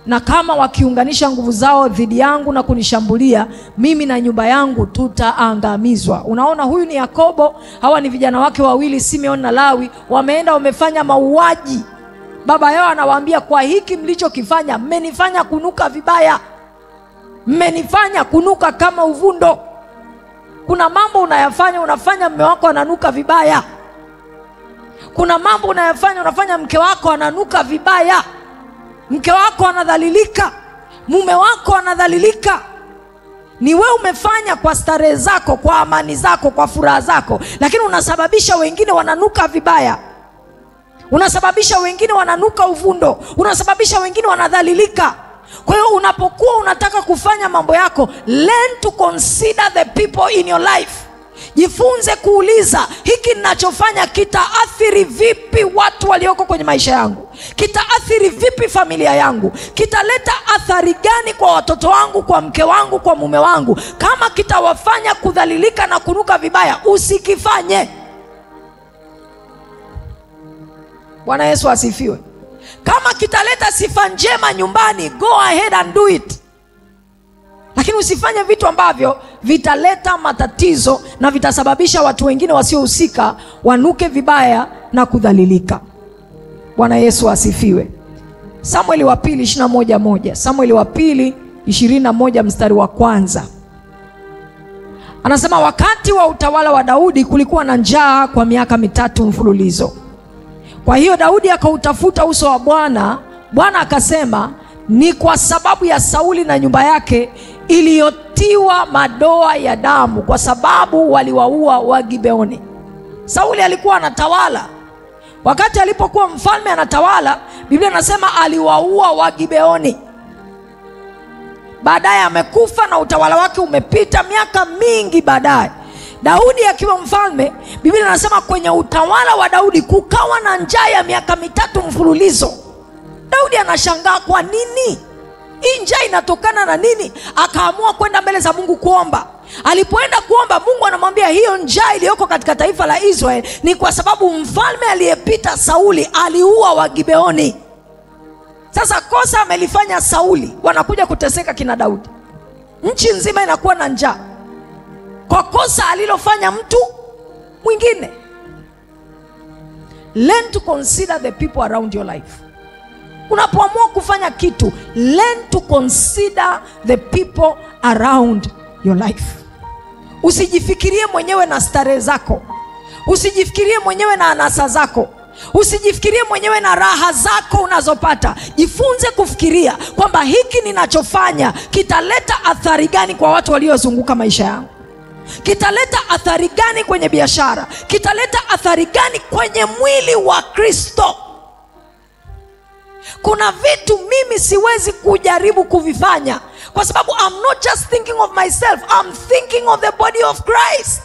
na kama wakiunganisha nguvu zao dhidi yangu na kunishambulia, mimi na nyumba yangu tutaangamizwa. Unaona, huyu ni Yakobo, hawa ni vijana wake wawili Simeon na Lawi, wameenda wamefanya mauaji. Baba yao anawaambia, kwa hiki mlichokifanya mmenifanya kunuka vibaya, mmenifanya kunuka kama uvundo. Kuna mambo unafanya mume wako ananuka vibaya. Kuna mambo unafanya mke wako ananuka vibaya. Mke wako anadhalilika, mume wako anadhalilika. Ni wewe umefanya kwa starehe zako, kwa amani zako, kwa furaha zako, lakini unasababisha wengine wananuka vibaya. Unasababisha wengine wananuka uvundo, unasababisha wengine wanadhalilika. Kwa hiyo unapokuwa unataka kufanya mambo yako, learn to consider the people in your life. Jifunze kuuliza, hiki ninachofanya kitaathiri vipi watu walioko kwenye maisha yangu? Kitaathiri vipi familia yangu? Kitaleta athari gani kwa watoto wangu, kwa mke wangu, kwa mume wangu? Kama kitawafanya kudhalilika na kunuka vibaya, usikifanye. Bwana Yesu asifiwe. Kama kitaleta sifa njema nyumbani, go ahead and do it. Lakini usifanye vitu ambavyo vitaleta matatizo na vitasababisha watu wengine wasiohusika wanuke vibaya na kudhalilika. Bwana Yesu asifiwe. Samueli wa pili 21:1. Samueli wa pili 21 mstari wa kwanza. Anasema wakati wa utawala wa Daudi kulikuwa na njaa kwa miaka 3 mfululizo. Kwa hiyo Daudi akautafuta uso wa Bwana. Bwana akasema, ni kwa sababu ya Sauli na nyumba yake iliyotiwa madoa ya damu, kwa sababu waliwaua Wagibeoni. Sauli alikuwa anatawala. Wakati alipokuwa mfalme anatawala, Biblia inasema aliwaua Wagibeoni. Baadaye amekufa na utawala wake umepita miaka mingi baadaye. Daudi akiwa mfalme, Biblia inasema kwenye utawala wa Daudi kukawa na njaa ya miaka 3 mfululizo. Daudi anashangaa, kwa nini? Hii njaa inatokana na nini? Akaamua kwenda mbele za Mungu kuomba. Alipoenda kuomba, Mungu anamwambia hiyo njaa iliyoko katika taifa la Israeli ni kwa sababu mfalme aliyepita Sauli aliua Wagibeoni. Sasa kosa amelifanya Sauli, wanakuja kuteseka kina Daudi. Nchi nzima inakuwa na njaa kwa kosa alilofanya mtu mwingine. Learn to consider the people around your life. Unapoamua kufanya kitu, learn to consider the people around your life. Usijifikirie mwenyewe na starehe zako. Usijifikirie mwenyewe na anasa zako. Usijifikirie mwenyewe na raha zako unazopata. Jifunze kufikiria kwamba hiki ninachofanya kitaleta athari gani kwa watu waliozunguka maisha yangu. Kitaleta athari gani kwenye biashara? Kitaleta athari gani kwenye mwili wa Kristo? Kuna vitu mimi siwezi kujaribu kuvifanya kwa sababu I'm not just thinking of myself, I'm thinking of the body of Christ.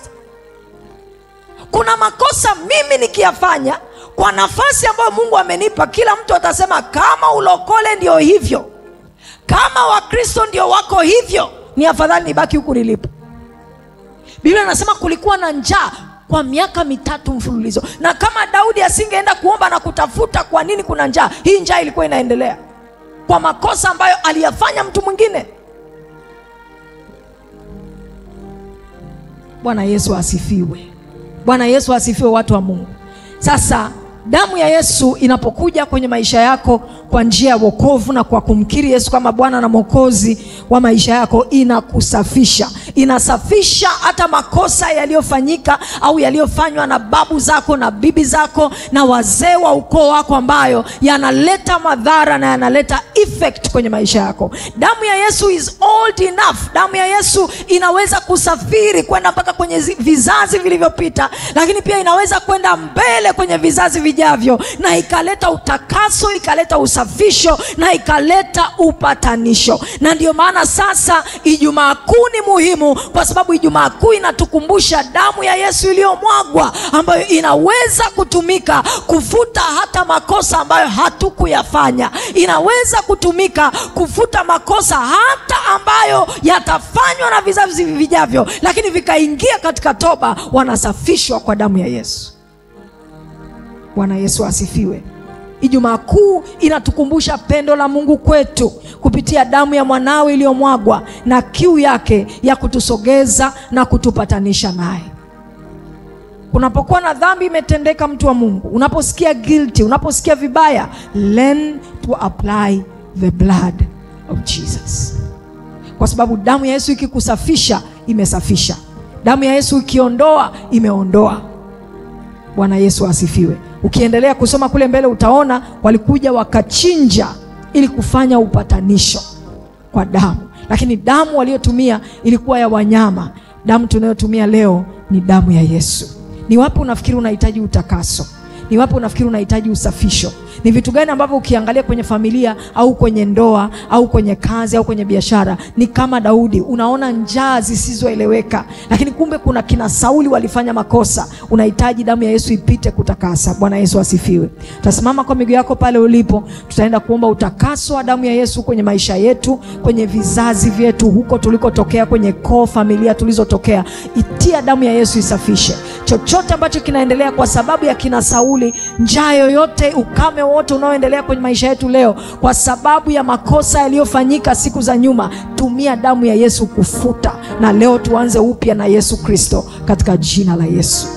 Kuna makosa mimi nikiyafanya kwa nafasi ambayo Mungu amenipa, kila mtu atasema kama ulokole ndio hivyo, kama Wakristo ndio wako hivyo, ni afadhali nibaki huku nilipo. Biblia inasema kulikuwa na njaa kwa miaka 3 mfululizo. Na kama Daudi asingeenda kuomba na kutafuta kwa nini kuna njaa, hii njaa ilikuwa inaendelea kwa makosa ambayo aliyafanya mtu mwingine. Bwana Yesu asifiwe. Bwana Yesu asifiwe, watu wa Mungu. Sasa damu ya Yesu inapokuja kwenye maisha yako kwa njia ya wokovu na kwa kumkiri Yesu kama Bwana na Mwokozi wa maisha yako, inakusafisha, inasafisha hata makosa yaliyofanyika au yaliyofanywa na babu zako na bibi zako na wazee wa ukoo wako, ambayo yanaleta madhara na yanaleta effect kwenye maisha yako. Damu ya Yesu is old enough. Damu ya Yesu inaweza kusafiri kwenda mpaka kwenye vizazi vilivyopita, lakini pia inaweza kwenda mbele kwenye vizazi vijavyo, na ikaleta utakaso, ikaleta usafisho, na ikaleta upatanisho. Na ndio maana sasa Ijumaa Kuu ni muhimu, kwa sababu Ijumaa Kuu inatukumbusha damu ya Yesu iliyomwagwa, ambayo inaweza kutumika kufuta hata makosa ambayo hatukuyafanya. Inaweza kutumika kufuta makosa hata ambayo yatafanywa na vizazi vijavyo, lakini vikaingia katika toba, wanasafishwa kwa damu ya Yesu. Bwana Yesu asifiwe. Ijumaa Kuu inatukumbusha pendo la Mungu kwetu kupitia damu ya mwanawe iliyomwagwa, na kiu yake ya kutusogeza na kutupatanisha naye. Unapokuwa na dhambi imetendeka, mtu wa Mungu, unaposikia guilty, unaposikia vibaya, learn to apply the blood of Jesus. Kwa sababu damu ya Yesu ikikusafisha, imesafisha. Damu ya Yesu ikiondoa, imeondoa. Bwana Yesu asifiwe. Ukiendelea kusoma kule mbele utaona walikuja wakachinja ili kufanya upatanisho kwa damu, lakini damu waliotumia ilikuwa ya wanyama. Damu tunayotumia leo ni damu ya Yesu. Ni wapi unafikiri unahitaji utakaso? Ni wapi unafikiri unahitaji usafisho? Ni vitu gani ambavyo ukiangalia kwenye familia au kwenye ndoa au kwenye kazi au kwenye biashara, ni kama Daudi, unaona njaa zisizoeleweka, lakini kumbe kuna kina Sauli walifanya makosa. Unahitaji damu ya Yesu ipite kutakasa. Bwana Yesu asifiwe. Tasimama kwa miguu yako pale ulipo, tutaenda kuomba utakaso wa damu ya Yesu kwenye maisha yetu, kwenye vizazi vyetu, huko tulikotokea, kwenye koo, familia tulizotokea. Itia damu ya Yesu isafishe chochote ambacho kinaendelea kwa sababu ya kina Sauli, njaa yoyote, ukame wote unaoendelea kwenye maisha yetu leo kwa sababu ya makosa yaliyofanyika siku za nyuma. Tumia damu ya Yesu kufuta, na leo tuanze upya na Yesu Kristo katika jina la Yesu.